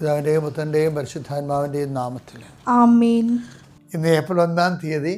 പിതാവിൻ്റെയും പുത്രൻ്റെയും പരിശുദ്ധാത്മാവിൻ്റെയും നാമത്തിൽ ആമേൻ. ഇന്ന് ഏപ്രിൽ 1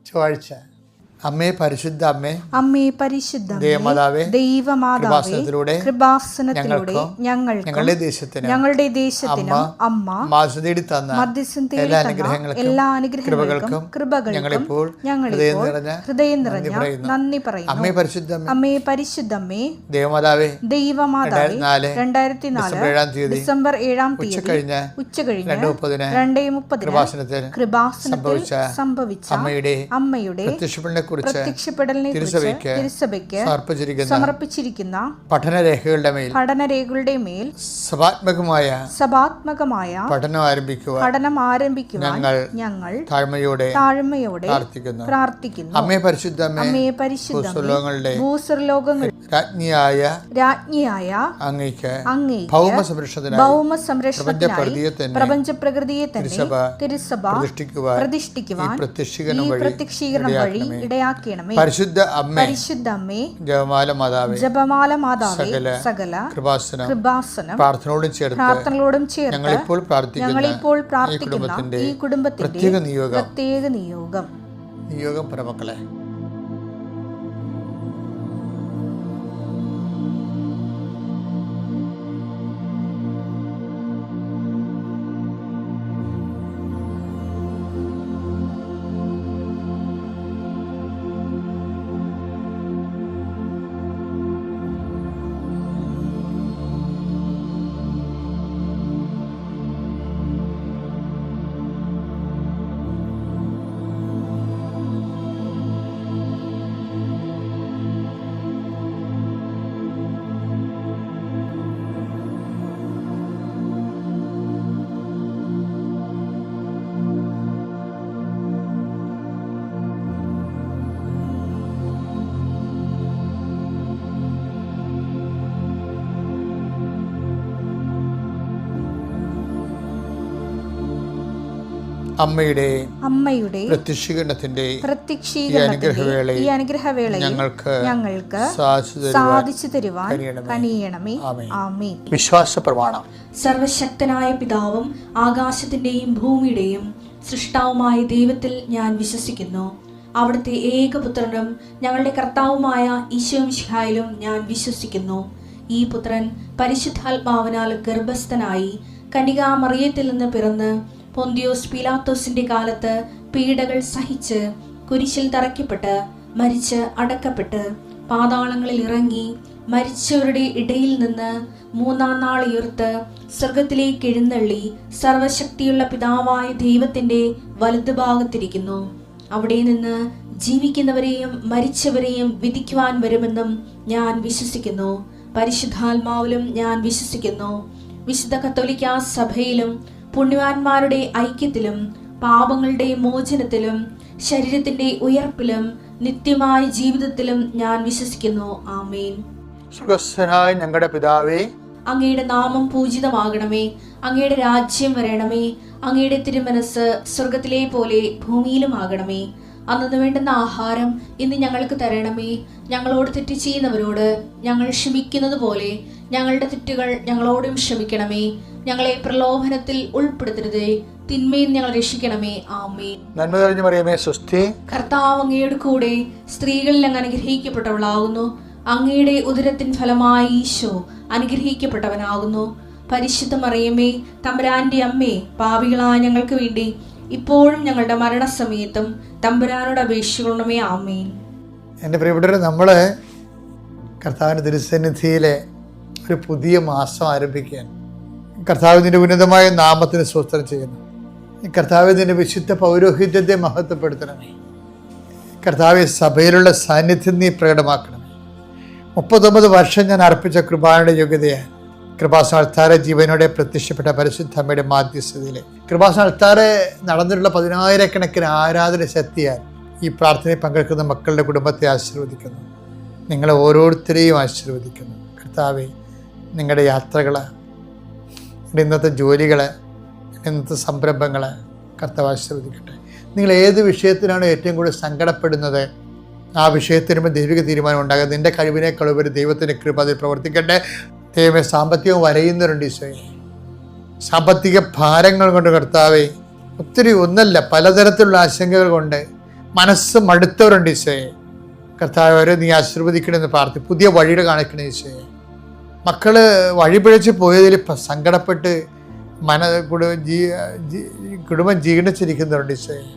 ചൊവ്വാഴ്ച. അമ്മേ പരിശുദ്ധ അമ്മേ, അമ്മേ പരിശുദ്ധ ദൈവമാതാവേ, ദൈവമാതാവേ, കൃപാസനത്തിലൂടെ ഞങ്ങളുടെ ദേശത്തിനും അമ്മ മധ്യസ്ഥം തേടി തന്ന എല്ലാ അനുഗ്രഹങ്ങൾക്കും കൃപകൾക്കും ഹൃദയം നിറഞ്ഞ നന്ദി പറയുന്നു. അമ്മേ പരിശുദ്ധ അമ്മേ പരിശുദ്ധമ്മേ, ദൈവമാതാവേ, 2004 ഡിസംബർ 7 ഉച്ചകഴിഞ്ഞ് 2:30 കൃപാസനത്തിൽ സംഭവിച്ച അമ്മയുടെ പ്രത്യക്ഷപ്പെടലിനെ തിരുസഭയ്ക്ക് സമർപ്പിച്ചിരിക്കുന്ന പഠനരേഖകളുടെ മേൽ സഭാത്മകമായ പഠനം ആരംഭിക്കുവാൻ ഞങ്ങൾ താഴ്മയോടെ പ്രാർത്ഥിക്കുന്നു. അമ്മേ പരിശുദ്ധ ഭൂസ്വർലോകങ്ങളുടെ രാജ്ഞിയായ അങ്ങയ്ക്ക് ഭൗമസംരക്ഷണത്തിനായി പ്രപഞ്ചപ്രകൃതിയെ തന്നെ തിരുസഭ പ്രതിഷ്ഠിക്കുവാൻ ഈ പ്രത്യക്ഷീകരണം വഴി ഇടയാക്കണമേ. പരിശുദ്ധ അമ്മേ, ജപമാല മാതാവേ, സകല കൃപാസനം പ്രാർത്ഥനകളോടും ചേർത്ത് ഞങ്ങളിപ്പോൾ പ്രാർത്ഥിക്കുന്ന ഈ കുടുംബത്തിന്റെ പ്രത്യേക നിയോഗം പ്രമക്കളെ. അമ്മയുടെ പ്രത്യക്ഷീകരണത്തിന്റെ ഈ അനുഗ്രഹവേളയിൽ ഞങ്ങൾക്ക് സാധിച്ചു തരുവാൻ കനിയണമേ. ആമേൻ. വിശ്വാസ പ്രമാണം. സർവശക്തനായ പിതാവും ആകാശത്തിന്റെയും ഭൂമിയുടെയും സൃഷ്ടാവുമായ ദൈവത്തിൽ ഞാൻ വിശ്വസിക്കുന്നു. അവിടുത്തെ ഏകപുത്രനും ഞങ്ങളുടെ കർത്താവുമായ ഈശോമിശിഹായിലും ഞാൻ വിശ്വസിക്കുന്നു. ഈ പുത്രൻ പരിശുദ്ധാത്മാവിനാൽ ഗർഭസ്ഥനായി കന്യകാമറിയത്തിൽ നിന്ന് പിറന്ന് പൊന്തിയോസ് പീലാത്തോസിന്റെ കാലത്ത് പീഡകൾ സഹിച്ച് കുരിശിൽ തറയ്ക്കപ്പെട്ട് മരിച്ച് അടക്കപ്പെട്ട് പാതാളങ്ങളിൽ ഇറങ്ങി മരിച്ചവരുടെ ഇടയിൽ നിന്ന് 3-ാം നാൾ ഉയർത്ത് സ്വർഗത്തിലേക്ക് എഴുന്നള്ളി സർവശക്തിയുള്ള പിതാവായ ദൈവത്തിന്റെ വലതുഭാഗത്തിരിക്കുന്നു. അവിടെ നിന്ന് ജീവിക്കുന്നവരെയും മരിച്ചവരെയും വിധിക്കുവാൻ വരുമെന്നും ഞാൻ വിശ്വസിക്കുന്നു. പരിശുദ്ധാത്മാവിലും ഞാൻ വിശ്വസിക്കുന്നു. വിശുദ്ധ കത്തോലിക്കാ സഭയിലും പുണ്യവാന്മാരുടെ ഐക്യത്തിലും പാപങ്ങളുടെ മോചനത്തിലും ശരീരത്തിന്റെ ഉയർപ്പിലും നിത്യമായ ജീവിതത്തിലും ഞാൻ വിശ്വസിക്കുന്നു. ആമേൻ. സ്വർഗ്ഗസ്ഥനായ ഞങ്ങളുടെ പിതാവേ, അങ്ങയുടെ നാമം പൂജിതമാകണമേ. അങ്ങയുടെ രാജ്യം വരണമേ. അങ്ങയുടെ തിരുമനസ് സ്വർഗത്തിലെ പോലെ ഭൂമിയിലും ആകണമേ. അന്നു വേണ്ടുന്ന ആഹാരം ഇന്ന് ഞങ്ങൾക്ക് തരണമേ. ഞങ്ങളോട് തെറ്റ് ചെയ്യുന്നവരോട് ഞങ്ങൾ ക്ഷമിക്കുന്നത് പോലെ ഞങ്ങളുടെ തെറ്റുകൾ ഞങ്ങളോടും ക്ഷമിക്കണമേ. ഞങ്ങളെ പ്രലോഭനത്തിൽ ഉൾപ്പെടുത്തരുതേ, തിന്മയിൽ ഞങ്ങൾ രക്ഷിക്കണമേ. ആമേൻ. നന്മ നിറഞ്ഞ മറിയമേ, സ്വസ്തി. കർത്താവ് അങ്ങയുടെ കൂടെ സ്ത്രീകളിൽ അങ്ങ് അനുഗ്രഹിക്കപ്പെട്ടവളാകുന്നു. അങ്ങയുടെ ഉദരത്തിൻ ഫലമായി ഈശോ അനുഗ്രഹിക്കപ്പെട്ടവനാകുന്നു. പരിശുദ്ധ മറിയമേ, തമ്പുരാന്റെ അമ്മേ, പാപികളായ ഞങ്ങൾക്ക് വേണ്ടി ഇപ്പോഴും ഞങ്ങളുടെ മരണസമയത്തും തമ്പുരാനോട് അപേക്ഷിക്കണമേ. ആമേൻ. എൻ്റെ പ്രിയപ്പെട്ടവരെ, നമ്മള് കർത്താവിൻ്റെ തിരുസന്നിധിയിലെ ഒരു പുതിയ മാസം ആരംഭിക്കാൻ കർത്താവിൻ്റെ ഉന്നതമായ നാമത്തിന് സ്തോത്രം ചെയ്യുന്നു. കർത്താവിൻ്റെ വിശുദ്ധ പൗരോഹിത്യത്തെ മഹത്വപ്പെടുത്തണമേ. കർത്താവ് സഭയിലുള്ള സാന്നിധ്യം നീ പ്രകടമാക്കണമേ. 39 വർഷം ഞാൻ അർപ്പിച്ച കൃപാനയുടെ യോഗ്യതയാണ് കൃപാസന അൾത്താര ജീവനോടെ പ്രത്യക്ഷപ്പെട്ട പരിശുദ്ധ അമ്മയുടെ മാധ്യസ്ഥതയിലെ കൃപാസന അൾത്താര നടന്നിട്ടുള്ള 10,000-കണക്കിന് ആരാധന ശക്തിയാൽ ഈ പ്രാർത്ഥനയിൽ പങ്കെടുക്കുന്ന മക്കളുടെ കുടുംബത്തെ ആശീർവദിക്കുന്നു. നിങ്ങളെ ഓരോരുത്തരെയും ആശീർവദിക്കുന്നു. കർത്താവെ, നിങ്ങളുടെ യാത്രകൾ, ഇന്നത്തെ ജോലികൾ, ഇന്നത്തെ സംരംഭങ്ങൾ കർത്താവ് ആശീർവദിക്കട്ടെ. നിങ്ങൾ ഏത് വിഷയത്തിനാണ് ഏറ്റവും കൂടുതൽ സങ്കടപ്പെടുന്നത്, ആ വിഷയത്തിന് ദൈവിക തീരുമാനം ഉണ്ടാകുക. നിൻ്റെ കഴിവിനേക്കാൾ ഉപരി ദൈവത്തിൻ്റെ കൃപ അതിൽ പ്രവർത്തിക്കട്ടെ. ദൈവമേ, സാമ്പത്തികം വരയുന്നവരുണ്ട് ഈശോയെ. സാമ്പത്തിക ഭാരങ്ങൾ കൊണ്ട് കർത്താവേ, ഒത്തിരി ഒന്നല്ല പലതരത്തിലുള്ള ആശങ്കകൾ കൊണ്ട് മനസ്സ് മടുത്തവരുണ്ട് ഈശോയെ. കർത്താവ് അവരെ നീ ആശീർവദിക്കണമെന്ന് പ്രാർത്ഥി, പുതിയ വഴികൾ കാണിക്കണേ ഈശോയെ. മക്കള് വഴിപിഴച്ച് പോയതിൽ സങ്കടപ്പെട്ട് കുടുംബം ജീർണിച്ചിരിക്കുന്നവരുണ്ട് ഈശോയെ.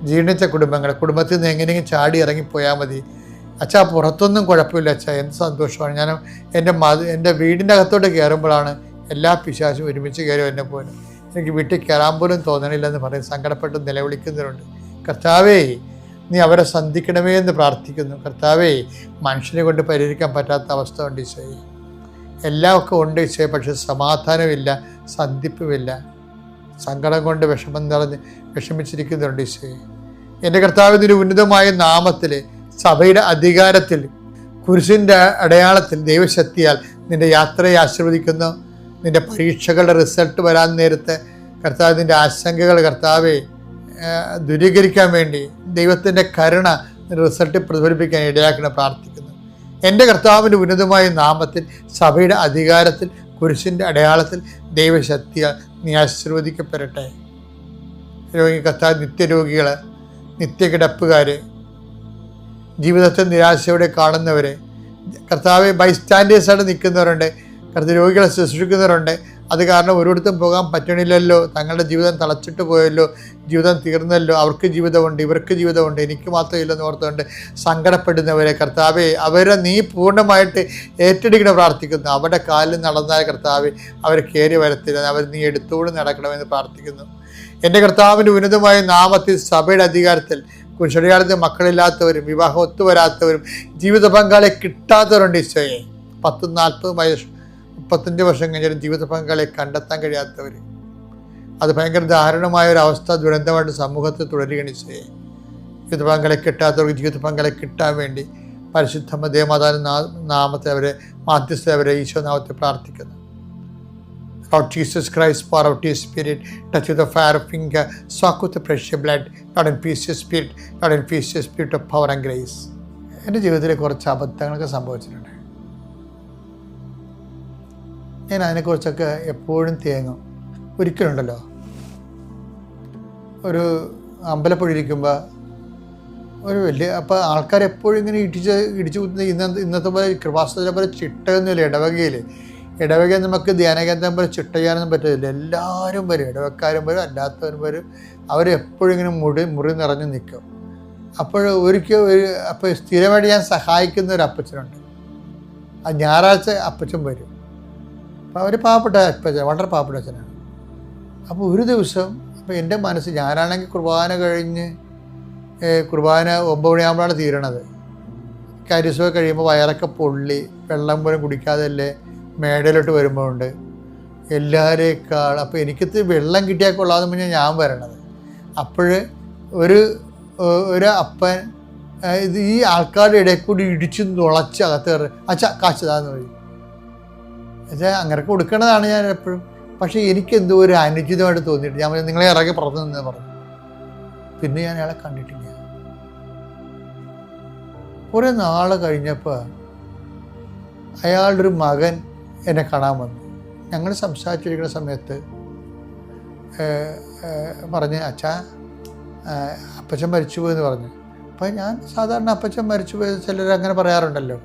ജീർണിച്ച കുടുംബത്തിൽ നിന്ന് എങ്ങനെയെങ്കിലും ചാടി ഇറങ്ങിപ്പോയാൽ മതി അച്ഛാ, പുറത്തൊന്നും കുഴപ്പമില്ല അച്ഛാ, എന്ത് സന്തോഷമാണ്. ഞാൻ എൻ്റെ വീടിൻ്റെ അകത്തോട്ട് കയറുമ്പോഴാണ് എല്ലാ പിശാചും ഒരുമിച്ച് കയറി എന്നെ പോലും എനിക്ക് വീട്ടിൽ കയറാൻ പോലും തോന്നണില്ലെന്ന് പറയും സങ്കടപ്പെട്ട് നിലവിളിക്കുന്നവരുണ്ട്. കർത്താവേ, നീ അവരെ സന്ധിക്കണമേ എന്ന് പ്രാർത്ഥിക്കുന്നു. കർത്താവേ, മനുഷ്യനെ കൊണ്ട് പരിഹരിക്കാൻ പറ്റാത്ത അവസ്ഥ ഉണ്ട് ഈശോയെ. എല്ലാം ഒക്കെ ഉണ്ട് ഈശോയെ, പക്ഷെ സമാധാനമില്ല, സന്ധിപ്പുമില്ല, സങ്കടം കൊണ്ട് വിഷമം നിറഞ്ഞ് വിഷമിച്ചിരിക്കുന്നുണ്ട് ഈശോയെ. എൻ്റെ കർത്താവിൻ്റെ ഉന്നതമായ നാമത്തിൽ, സഭയുടെ അധികാരത്തിൽ, കുരിശിൻ്റെ അടയാളത്തിൽ, ദൈവശക്തിയാൽ നിൻ്റെ യാത്രയെ ആശീർവദിക്കുന്നു. നിൻ്റെ പരീക്ഷകളുടെ റിസൾട്ട് വരാൻ നേരത്തെ കർത്താവ് നിൻ്റെ ആശങ്കകൾ കർത്താവെ ദൂരീകരിക്കാൻ വേണ്ടി ദൈവത്തിൻ്റെ കരുണ റിസൾട്ട് പ്രതിഫലിപ്പിക്കാൻ ഇടയാക്കണം പ്രാർത്ഥിക്കുന്നു. എൻ്റെ കർത്താവിൻ്റെ ഉന്നതമായ നാമത്തിൽ, സഭയുടെ അധികാരത്തിൽ, കുരിശിൻ്റെ അടയാളത്തിൽ, ദൈവശക്തിയാൽ നീ ആശീർവദിക്കപ്പെടട്ടെ. കർത്താവ് നിത്യരോഗികൾ, നിത്യകിടപ്പുകാർ, ജീവിതത്തെ നിരാശയോടെ കാണുന്നവർ, കർത്താവ് ബൈസ്റ്റാൻഡേഴ്സായിട്ട് നിൽക്കുന്നവരുണ്ട്, കർത്താവ് രോഗികളെ ശുശ്രൂഷിക്കുന്നവരുണ്ട്. അത് കാരണം ഒരിടത്തും പോകാൻ പറ്റണില്ലല്ലോ, തങ്ങളുടെ ജീവിതം തളച്ചിട്ട് പോയല്ലോ, ജീവിതം തീർന്നല്ലോ, അവർക്ക് ജീവിതമുണ്ട്, ഇവർക്ക് ജീവിതമുണ്ട്, എനിക്ക് മാത്രമില്ലെന്ന് ഓർത്തുകൊണ്ട് സങ്കടപ്പെടുന്നവരെ കർത്താവെ, അവരെ നീ പൂർണ്ണമായിട്ട് ഏറ്റെടുക്കണം പ്രാർത്ഥിക്കുന്നു. അവരുടെ കാലിൽ നടന്നാൽ കർത്താവെ അവർ കയറി വരത്തില്ല, അവർ നീ എടുത്തുകൊണ്ട് നടക്കണമെന്ന് പ്രാർത്ഥിക്കുന്നു. എൻ്റെ കർത്താവിൻ്റെ ഉന്നതമായ നാമത്തിൽ, സഭയുടെ അധികാരത്തിൽ, കുരിശടയാളത്തിൽ മക്കളില്ലാത്തവരും, വിവാഹം ഒത്തുവരാത്തവരും, ജീവിത പങ്കാളിയെ കിട്ടാത്തവരുണ്ട് ഈശോയെ. 10-40 വയസ്സ് 35 വർഷം കഴിഞ്ഞാലും ജീവിത പങ്കാളിയെ കണ്ടെത്താൻ കഴിയാത്തവർ, അത് ഭയങ്കര ദാരുണമായ ഒരു അവസ്ഥ, ദുരന്തമായിട്ട് സമൂഹത്തിൽ തുടരുകയാണ് ഈശോയെ. ജീവിത പങ്കാളിയെ കിട്ടാത്തവർക്ക് ജീവിത പങ്കാളിയെ കിട്ടാൻ വേണ്ടി പരിശുദ്ധ ദേവമാതാവിന്റെ നാമത്തെ അവരെ മാധ്യസ്ഥ അവരെ ഈശോ നാമത്തെ പ്രാർത്ഥിക്കുന്നു. Lord Jesus Christ, pour out your spirit, touch with the fire of finger, soak with the precious blood, Lord infuse your spirit, Lord infuse your spirit of power and grace. എൻ്റെ ജീവിതത്തിൽ കുറച്ച് അബദ്ധങ്ങളൊക്കെ സംഭവിച്ചിട്ടുണ്ട്. ഞാൻ അതിനെക്കുറിച്ചൊക്കെ എപ്പോഴും തേങ്ങും. ഒരിക്കലുണ്ടല്ലോ, ഒരു അമ്പലപ്പുഴ ഇരിക്കുമ്പോൾ ഒരു വലിയ, അപ്പോൾ ആൾക്കാരെപ്പോഴും ഇങ്ങനെ ഇടിച്ചു കുത്തുന്ന ഇന്നത്തെ പോലെ കൃപാസന പോലെ ചിട്ടയൊന്നുമില്ല. ഇടവക നമുക്ക് ധ്യാനകേന്ദ്രം പോലെ ചിട്ട ചെയ്യാനൊന്നും പറ്റില്ല. എല്ലാവരും വരും, ഇടവക്കാരും വരും, അല്ലാത്തവരും വരും. അവരെപ്പോഴും ഇങ്ങനെ മുറി നിറഞ്ഞു നിൽക്കും. അപ്പോൾ അപ്പോൾ സ്ഥിരമായിട്ട് ഞാൻ സഹായിക്കുന്ന ഒരു അപ്പച്ചനുണ്ട്. ആ ഞായറാഴ്ച അപ്പച്ചൻ വരും. അപ്പോൾ അവർ പാവപ്പെട്ട അപ്പച്ചൻ, വളരെ പാവപ്പെട്ട അച്ഛനാണ്. അപ്പോൾ ഒരു ദിവസം, അപ്പോൾ എൻ്റെ മനസ്സ്, ഞാനാണെങ്കിൽ കുർബാന കഴിഞ്ഞ് കുർബാന 9 മണിയാകുമ്പോഴാണ് തീരണത്. കരിസൊക്കെ കഴിയുമ്പോൾ വയറൊക്കെ പൊള്ളി, വെള്ളം പോലും കുടിക്കാതെ അല്ലേ മേടയിലോട്ട് വരുമ്പോഴുണ്ട് എല്ലാവരേക്കാൾ. അപ്പോൾ എനിക്കത് വെള്ളം കിട്ടിയാൽ കൊള്ളാതെ മുന്നേ ഞാൻ വരണത്. അപ്പോൾ ഒരു അപ്പൻ ഇത് ഈ ആൾക്കാരുടെ ഇടയിൽ കൂടി ഇടിച്ചു നുളച്ച് അകത്ത് കയറി കാച്ചതാന്ന് പറയും. എന്നുവെച്ചാൽ അങ്ങനെ കൊടുക്കണതാണ് ഞാൻ എപ്പോഴും. പക്ഷേ എനിക്കെന്തോ ഒരു അനുചിതമായിട്ട് തോന്നിയിട്ട് ഞാൻ നിങ്ങളെ ഇറങ്ങി പുറത്തു നിന്ന് പറഞ്ഞു. പിന്നെ ഞാൻ അയാളെ കണ്ടിട്ടില്ല. കുറേ നാൾ കഴിഞ്ഞപ്പോൾ അയാളുടെ ഒരു മകൻ എന്നെ കാണാൻ വന്നു. ഞങ്ങൾ സംസാരിച്ചിരിക്കുന്ന സമയത്ത് പറഞ്ഞ്, അച്ഛാ അപ്പച്ചൻ മരിച്ചുപോയെന്ന് പറഞ്ഞു. അപ്പോൾ ഞാൻ സാധാരണ അപ്പച്ചൻ മരിച്ചുപോയത് ചിലരങ്ങനെ പറയാറുണ്ടല്ലോ.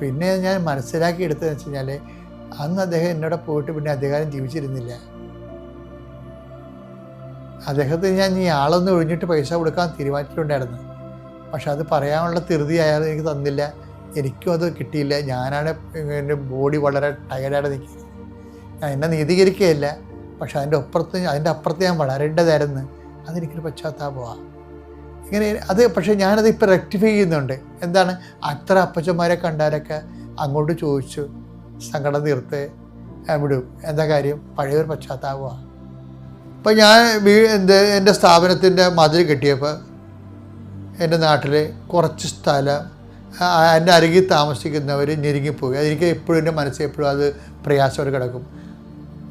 പിന്നെ ഞാൻ മനസ്സിലാക്കി എടുത്തതെന്ന് വെച്ച് കഴിഞ്ഞാൽ, അന്ന് അദ്ദേഹം എന്നോട് പോയിട്ട് പിന്നെ അദ്ദേഹം ജീവിച്ചിരുന്നില്ല. അദ്ദേഹത്തിന് ഞാൻ ഈ ആളൊന്ന് ഒഴിഞ്ഞിട്ട് പൈസ കൊടുക്കാൻ തീരുമാനിച്ചിട്ടുണ്ടായിരുന്നു. പക്ഷെ അത് പറയാനുള്ള ധൃതി അയാൾ എനിക്ക് തന്നില്ല. എനിക്കും അത് കിട്ടിയില്ല. ഞാനാണ് എൻ്റെ ബോഡി വളരെ ടയർഡായിട്ട് നിൽക്കുന്നത്. ഞാൻ എന്നെ നീതീകരിക്കുകയില്ല, പക്ഷെ അതിൻ്റെ അപ്പുറത്ത് ഞാൻ വളരേണ്ടതായിരുന്നു. അതെനിക്കൊരു പശ്ചാത്താപമാണ്. ഇങ്ങനെ അത്, പക്ഷേ ഞാനത് ഇപ്പോൾ റെക്ടിഫൈ ചെയ്യുന്നുണ്ട്. എന്താണ്, അത്ര അപ്പച്ചന്മാരെ കണ്ടാലൊക്കെ അങ്ങോട്ട് ചോദിച്ചു സങ്കടം തീർത്ത് വിടും. എന്താ കാര്യം, പഴയൊരു പശ്ചാത്താപമാണ്. അപ്പോൾ ഞാൻ എൻ്റെ സ്ഥാപനത്തിൻ്റെ മതിൽ കെട്ടിയപ്പോൾ എൻ്റെ നാട്ടിൽ കുറച്ച് സ്ഥലം എൻ്റെ അരികിൽ താമസിക്കുന്നവർ ഞെരുങ്ങിപ്പോയി. അതെനിക്ക് എപ്പോഴും എൻ്റെ മനസ്സിൽ എപ്പോഴും അത് പ്രയാസമായിട്ട് കിടക്കും.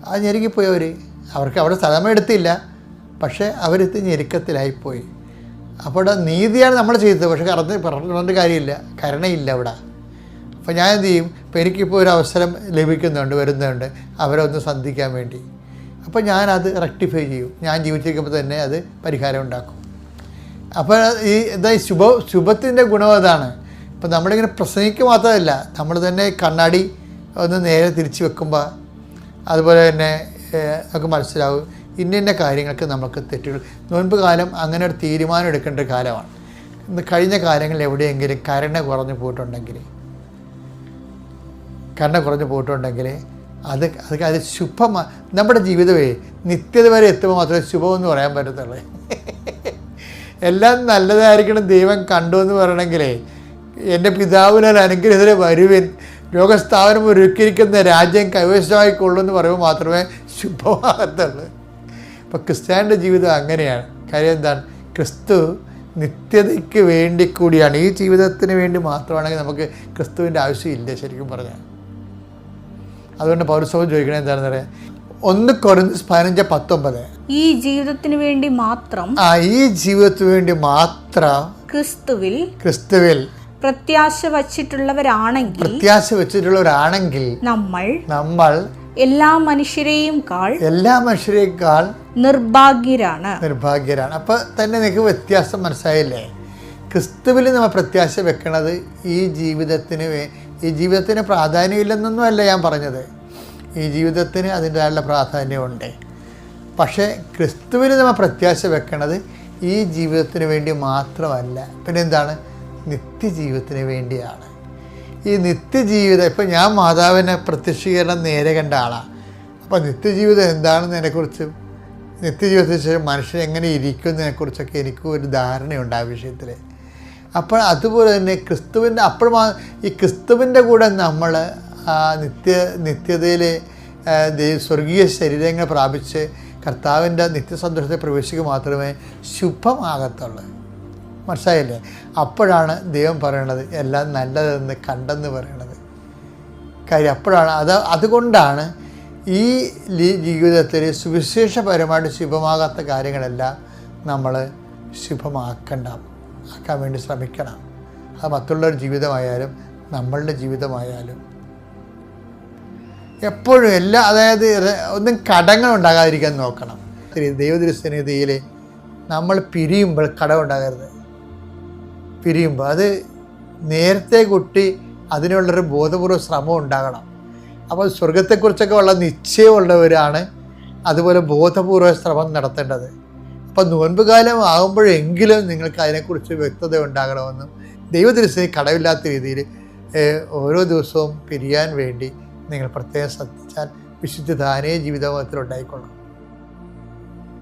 അത് ഞെരുങ്ങിപ്പോയവർ, അവർക്ക് അവിടെ സ്ഥലമെടുത്തില്ല, പക്ഷേ അവരെത്തി ഞെരുക്കത്തിലായിപ്പോയി. അപ്പോൾ നീതിയാണ് നമ്മൾ ചെയ്തത്, പക്ഷേ പറഞ്ഞിട്ട് കാര്യമില്ല, കരുണയില്ല അവിടെ. അപ്പോൾ ഞാൻ എന്ത് ചെയ്യും? ഇപ്പോൾ എനിക്കിപ്പോൾ ഒരു അവസരം വരുന്നുണ്ട് അവരെ ഒന്ന് സന്ധിക്കാൻ വേണ്ടി. അപ്പോൾ ഞാനത് റെക്ടിഫൈ ചെയ്യും. ഞാൻ ജീവിച്ചിരിക്കുമ്പോൾ തന്നെ അത് പരിഹാരം ഉണ്ടാക്കും. അപ്പോൾ ഈ ശുഭത്തിൻ്റെ ഗുണം അതാണ്. ഇപ്പം നമ്മളിങ്ങനെ പ്രസംഗിക്കുക മാത്രമല്ല, നമ്മൾ തന്നെ കണ്ണാടി ഒന്ന് നേരെ തിരിച്ച് വെക്കുമ്പോൾ അതുപോലെ തന്നെ നമുക്ക് മനസ്സിലാവും ഇന്ന കാര്യങ്ങൾക്ക് നമുക്ക് തെറ്റുകൾ. നോൻപ് കാലം അങ്ങനെ ഒരു തീരുമാനം എടുക്കേണ്ട ഒരു കാലമാണ്. കഴിഞ്ഞ കാലങ്ങളിൽ എവിടെയെങ്കിലും കരുണ കുറഞ്ഞു പോയിട്ടുണ്ടെങ്കിൽ അത് ശുഭമാണ്. നമ്മുടെ ജീവിതമേ നിത്യത വരെ എത്തുമ്പോൾ മാത്രമേ ശുഭമെന്ന് പറയാൻ പറ്റത്തുള്ളൂ. എല്ലാം നല്ലതായിരിക്കണം ദൈവം കണ്ടു എന്ന് പറയണമെങ്കിലേ, എൻ്റെ പിതാവിനാൽ അനുഗ്രഹത്തിലെ വരുവിൻ, ലോകസ്ഥാപനം ഒരുക്കിയിരിക്കുന്ന രാജ്യം കൈവശമായിക്കൊള്ളൂ എന്ന് പറയുമ്പോൾ മാത്രമേ ശുഭമാകത്തുള്ളൂ. അപ്പോൾ ക്രിസ്ത്യാനിയുടെ ജീവിതം അങ്ങനെയാണ്. കാര്യം എന്താണ്? ക്രിസ്തു നിത്യതയ്ക്ക് വേണ്ടി കൂടിയാണ്. ഈ ജീവിതത്തിന് വേണ്ടി മാത്രമാണെങ്കിൽ നമുക്ക് ക്രിസ്തുവിൻ്റെ ആവശ്യമില്ല ശരിക്കും പറഞ്ഞാൽ. അതുകൊണ്ട് പൗരസ്ത്യം ചോദിക്കണത് എന്താണെന്ന് പറയാം, 1 കൊരിന്ത്യർ 15:19 ഈ ജീവിതത്തിന് വേണ്ടി മാത്രം ഈ ജീവിതത്തിന് വേണ്ടി മാത്രം ക്രിസ്തുവിൽ പ്രത്യാശ വച്ചിട്ടുള്ളവരാണെങ്കിൽ നമ്മൾ എല്ലാ മനുഷ്യരെയുംകാൾ നിർഭാഗ്യരാണ്. അപ്പൊ തന്നെ നിങ്ങൾക്ക് വ്യത്യാസം മനസ്സിലായില്ലേ? ക്രിസ്തുവിൽ നമ്മൾ പ്രത്യാശ വെക്കണത് ഈ ജീവിതത്തിന് പ്രാധാന്യമില്ലെന്നൊന്നും അല്ല ഞാൻ പറഞ്ഞത്. ഈ ജീവിതത്തിന് അതിൻ്റെതായുള്ള പ്രാധാന്യമുണ്ട്. പക്ഷേ ക്രിസ്തുവിൽ നമ്മൾ പ്രത്യാശ വെക്കണത് ഈ ജീവിതത്തിന് വേണ്ടി മാത്രമല്ല, പിന്നെ എന്താണ്? നിത്യജീവിതത്തിന് വേണ്ടിയാണ്. ഈ നിത്യജീവിതം, ഇപ്പം ഞാൻ മാതാവിനെ പ്രത്യക്ഷീകരണം നേരെ കണ്ട ആളാണ്. അപ്പോൾ നിത്യജീവിതം എന്താണെന്ന് അതിനെക്കുറിച്ചും നിത്യജീവിതത്തിന് ശേഷം മനുഷ്യൻ എങ്ങനെ ഇരിക്കുന്നതിനെക്കുറിച്ചൊക്കെ എനിക്കും ഒരു ധാരണയുണ്ട് ആ വിഷയത്തിൽ. അപ്പോൾ അതുപോലെ തന്നെ ഈ ക്രിസ്തുവിൻ്റെ കൂടെ നമ്മൾ നിത്യതയിൽ സ്വർഗീയ ശരീരങ്ങൾ പ്രാപിച്ച് കർത്താവിൻ്റെ നിത്യസന്തോഷത്തെ പ്രവേശിക്കുക മാത്രമേ ശുഭമാകത്തുള്ളൂ. മനസ്സിലായില്ലേ? അപ്പോഴാണ് ദൈവം പറയണത് എല്ലാം നല്ലതെന്ന് കണ്ടെന്ന് പറയണത്. കാര്യം അപ്പോഴാണ് അതുകൊണ്ടാണ് ഈ ജീവിതത്തിൽ സുവിശേഷപരമായിട്ട് ശുഭമാകാത്ത കാര്യങ്ങളെല്ലാം നമ്മൾ ആക്കാൻ വേണ്ടി ശ്രമിക്കണം. അത് മറ്റുള്ളവരുടെ ജീവിതമായാലും നമ്മളുടെ ജീവിതമായാലും എപ്പോഴും അതായത് ഒന്നും കടങ്ങൾ ഉണ്ടാകാതിരിക്കാൻ നോക്കണം. ദൈവദൃശ്യനിധിയിൽ നമ്മൾ പിരിയുമ്പോൾ കടമുണ്ടാകരുത്. പിരിയുമ്പോൾ അത് നേരത്തെ കുട്ടി അതിനുള്ളൊരു ബോധപൂർവ്വ ശ്രമം ഉണ്ടാകണം. അപ്പോൾ സ്വർഗത്തെക്കുറിച്ചൊക്കെ ഉള്ള നിശ്ചയമുള്ളവരാണ് അതുപോലെ ബോധപൂർവ്വ ശ്രമം നടത്തേണ്ടത്. അപ്പോൾ നോൻപ് കാലം ആകുമ്പോഴെങ്കിലും നിങ്ങൾക്ക് അതിനെക്കുറിച്ച് വ്യക്തത ഉണ്ടാകണമെന്നും ദൈവദൃശ്യം കടവില്ലാത്ത രീതിയിൽ ഓരോ ദിവസവും പിരിയാൻ വേണ്ടി നിങ്ങൾ പ്രത്യേകം ശ്രദ്ധിച്ചാൽ വിശുദ്ധ താനേ ജീവിതത്തിൽ ഉണ്ടായിക്കൊള്ളും.